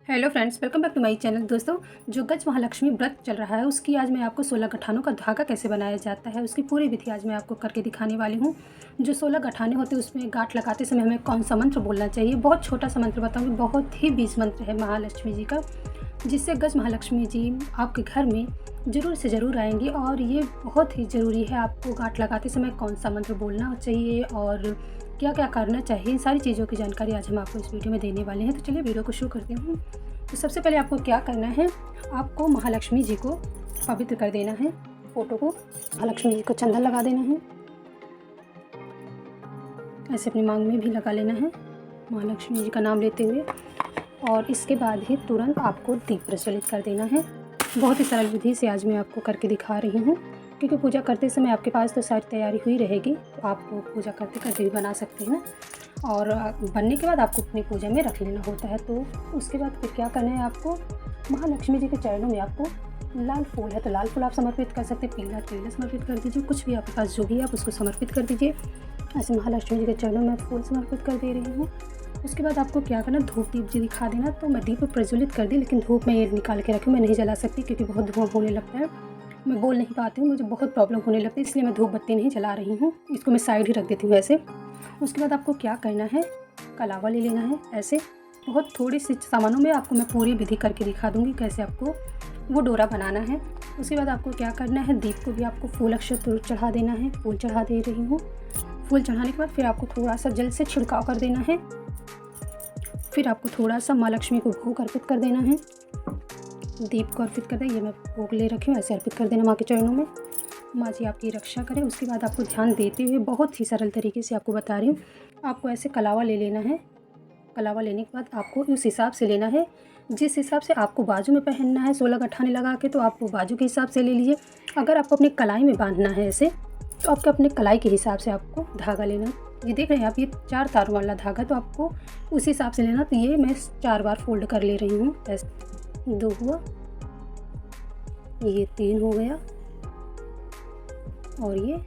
Hello friends, welcome back to my channel. दोस्तों, जो गज महालक्ष्मी व्रत चल रहा है उसकी आज मैं आपको 16 गठानों का धागा कैसे बनाया जाता है उसकी पूरी विधि आज मैं आपको करके दिखाने वाली हूँ। जो 16 गठाने होते हैं उसमें गांठ लगाते समय हमें कौन सा मंत्र बोलना चाहिए, बहुत छोटा सा मंत्र बताऊँगी, बहुत ही बीज मंत्र है महालक्ष्मी जी का, जिससे गज महालक्ष्मी जी आपके घर में ज़रूर से ज़रूर आएंगी। और ये बहुत ही ज़रूरी है, आपको गांठ लगाते समय कौन सा मंत्र बोलना चाहिए और क्या क्या करना चाहिए, इन सारी चीज़ों की जानकारी आज हम आपको इस वीडियो में देने वाले हैं। तो चलिए वीडियो को शुरू करती हूँ। तो सबसे पहले आपको क्या करना है, आपको महालक्ष्मी जी को पवित्र कर देना है। फोटो को महालक्ष्मी जी को चंदन लगा देना है, ऐसे अपनी मांग में भी लगा लेना है महालक्ष्मी जी का नाम लेते हुए। और इसके बाद ही तुरंत आपको दीप प्रज्वलित कर देना है। बहुत ही सरल विधि से आज मैं आपको करके दिखा रही हूँ, क्योंकि पूजा करते समय आपके पास तो सारी तैयारी हुई रहेगी, तो आप पूजा करते करते भी बना सकते हैं। और बनने के बाद आपको अपनी पूजा में रख लेना होता है। तो उसके बाद फिर क्या करना है, आपको महालक्ष्मी जी के चरणों में आपको लाल फूल है तो लाल फूल आप समर्पित कर सकते हैं, पीला पीला समर्पित कर दीजिए, कुछ भी आपके पास जो भी है आप उसको समर्पित कर दीजिए। ऐसे महालक्ष्मी जी के चरणों में फूल समर्पित कर दे रही हूँ। उसके बाद आपको क्या करना, धूप दीप जी दिखा देना। तो मैं दीप प्रज्वलित कर दी, लेकिन धूप में ये निकाल के रखी, मैं नहीं जला सकती क्योंकि बहुत धुआं होने लगता है, मैं बोल नहीं पाती हूँ, मुझे बहुत प्रॉब्लम होने लगती है, इसलिए मैं धूप बत्ती नहीं जला रही हूँ, इसको मैं साइड ही रख देती हूँ ऐसे। उसके बाद आपको क्या करना है, कलावा ले लेना है। ऐसे बहुत थोड़ी सी सामानों में आपको मैं पूरी विधि करके दिखा दूँगी कैसे आपको वो डोरा बनाना है। उसके बाद आपको क्या करना है, दीप को भी आपको फूल अक्षत चढ़ा देना है। फूल चढ़ा दे रही हूँ। फूल चढ़ाने के बाद फिर आपको थोड़ा सा जल से छिड़काव कर देना है। फिर आपको थोड़ा सा माँ लक्ष्मी को भोग अर्पित कर देना है। दीप को अर्पित कर दें, ये मैं भोग ले रखी हूँ, ऐसे अर्पित कर देना माँ के चरणों में। माँ जी आपकी रक्षा करें। उसके बाद आपको ध्यान देते हुए बहुत ही सरल तरीके से आपको बता रही हूँ, आपको ऐसे कलावा ले लेना है। कलावा लेने के बाद आपको उस हिसाब से लेना है जिस हिसाब से आपको बाजू में पहनना है 16 गठाने लगा के, तो आप वो बाजू के हिसाब से ले लीजिए। अगर आपको अपनी कलाई में बांधना है ऐसे, तो आपको अपने कलाई के हिसाब से आपको धागा लेना। ये देख रहे हैं आप, ये 4 तार वाला धागा, तो आपको उस हिसाब से लेना। तो ये मैं 4 बार फोल्ड कर ले रही हूँ। ऐसे 2 हुआ, ये 3 हो गया और ये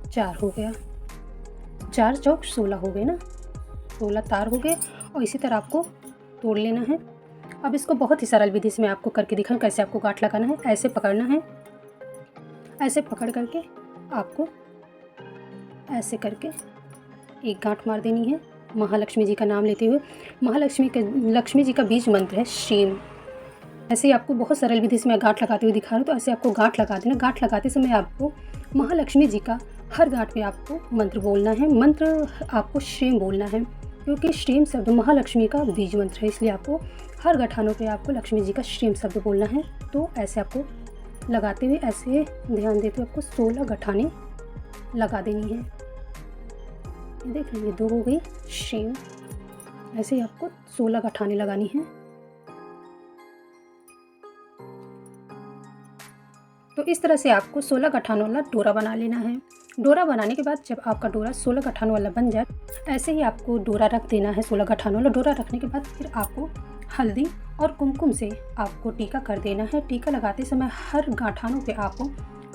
4 हो गया। 4 चौक 16 हो गए ना, 16 तार हो गए। और इसी तरह आपको तोड़ लेना है। अब इसको बहुत ही सरल विधि से मैं आपको करके दिखाऊं कैसे आपको गांठ लगाना है। ऐसे पकड़ना है, ऐसे पकड़ करके आपको ऐसे करके एक गांठ मार देनी है महालक्ष्मी जी का नाम लेते हुए। लक्ष्मी जी का बीज मंत्र है श्रीम। ऐसे ही आपको बहुत सरल विधि से मैं गांठ लगाते हुए दिखा रही हूँ। तो ऐसे आपको गांठ लगा देना। गांठ लगाते समय आपको महालक्ष्मी जी का हर गांठ में आपको मंत्र बोलना है। मंत्र आपको श्रीम बोलना है, क्योंकि श्रीम शब्द महालक्ष्मी का बीज मंत्र है, इसलिए आपको हर गठानों पे आपको लक्ष्मी जी का श्रीम शब्द बोलना है। तो ऐसे आपको लगाते हुए, ऐसे ध्यान देते हुए आपको 16 गठाने लगा देनी है। ये देख लीजिए 2 हो गई श्रीम। ऐसे ही आपको 16 गठाने लगानी है। तो इस तरह से आपको 16 गठानों वाला डोरा बना लेना है। डोरा बनाने के बाद जब आपका डोरा 16 गठानों वाला बन जाए, ऐसे ही आपको डोरा रख देना है। 16 गठानों वाला डोरा रखने के बाद फिर आपको हल्दी और कुमकुम से आपको टीका कर देना है। टीका लगाते समय हर गठानों पे आपको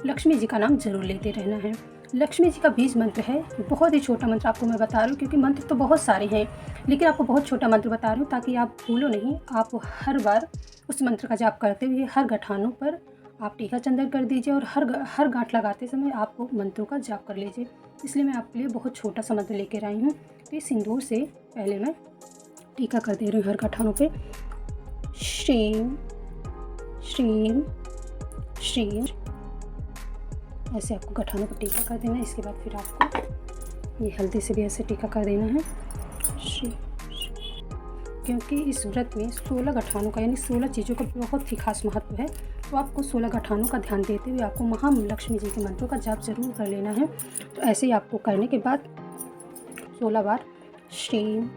लक्ष्मी जी का नाम जरूर लेते रहना है। लक्ष्मी जी का बीज मंत्र है, बहुत ही छोटा मंत्र आपको मैं बता रही हूँ, क्योंकि मंत्र तो बहुत सारे हैं, लेकिन आपको बहुत छोटा मंत्र बता रही हूँ ताकि आप भूलो नहीं। आप हर बार उस मंत्र का जाप करते हुए हर गठानों पर आप टीका चंदन कर दीजिए और हर गांठ लगाते समय आप मंत्रों का जाप कर लीजिए। इसलिए मैं आपके लिए बहुत छोटा सा मंत्र लेकर आई हूँ। तो इस सिंदूर से पहले मैं टीका कर दे रही हूँ हर गठानों पे। श्रीम श्रीम श्रीम, ऐसे आपको गठानों पर टीका कर देना है। इसके बाद फिर आपको ये हल्दी से भी ऐसे टीका कर देना है श्री, क्योंकि इस व्रत में 16 गठानों का यानी 16 चीज़ों का बहुत ही खास महत्व है। तो आपको 16 गठानों का ध्यान देते हुए आपको महालक्ष्मी जी के मंत्रों का जाप जरूर कर लेना है। तो ऐसे ही आपको करने के बाद 16 बार श्रीम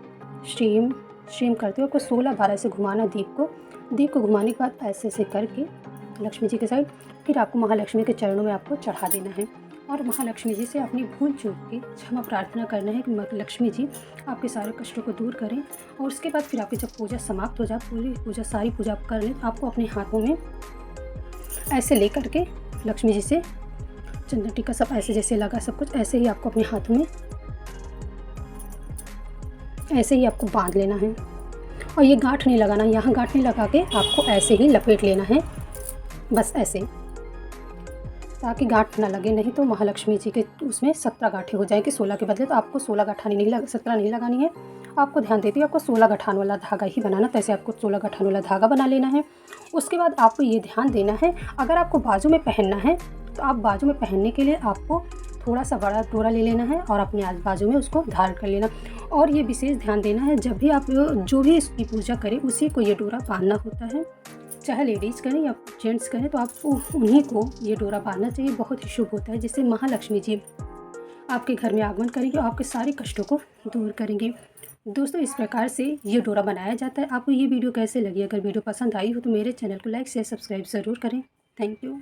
श्रीम श्रीम करते हुए आपको 16 बार ऐसे घुमाना दीप को घुमाने के बाद ऐसे ऐसे करके लक्ष्मी जी के साइड फिर आपको महालक्ष्मी के चरणों में आपको चढ़ा देना है। और महालक्ष्मी जी से अपनी भूल चूक की क्षमा प्रार्थना करना है कि लक्ष्मी जी आपके सारे कष्टों को दूर करें। और उसके बाद फिर आपकी जब पूजा समाप्त हो जाए, सारी पूजा आप कर लें, तो आपको अपने हाथों में ऐसे ले करके लक्ष्मी जी से चंदन टीका सब ऐसे जैसे लगा सब कुछ ऐसे ही आपको अपने हाथों में ऐसे ही आपको बांध लेना है। और ये गांठ नहीं लगाना, यहाँ गांठ नहीं लगा के आपको ऐसे ही लपेट लेना है, बस ऐसे, ताकि गांठ ना लगे। नहीं तो महालक्ष्मी जी के उसमें 17 गांठें हो जाएंगी 16 के बदले। तो आपको 16 गठानी नहीं 17 नहीं लगानी है। आपको ध्यान देती है, आपको 16 गठान वाला धागा ही बनाना, तो ऐसे आपको 16 गठान वाला धागा बना लेना है। उसके बाद आपको ये ध्यान देना है, अगर आपको बाजू में पहनना है तो आप बाजू में पहनने के लिए आपको थोड़ा सा बड़ा डोरा ले लेना है और अपने बाजू में उसको धारण कर लेना। और ये विशेष ध्यान देना है, जब भी आप जो भी इसकी पूजा करें उसी को ये डोरा बांधना होता है, चाहे लेडीज़ करें या जेंट्स करें, तो आपको उन्हीं को ये डोरा बांधना चाहिए। बहुत ही शुभ होता है, जिससे महालक्ष्मी जी आपके घर में आगमन करेंगे और आपके सारे कष्टों को दूर करेंगे। दोस्तों, इस प्रकार से ये डोरा बनाया जाता है। आपको ये वीडियो कैसे लगी? अगर वीडियो पसंद आई हो तो मेरे चैनल को लाइक शेयर सब्सक्राइब ज़रूर करें। Thank you.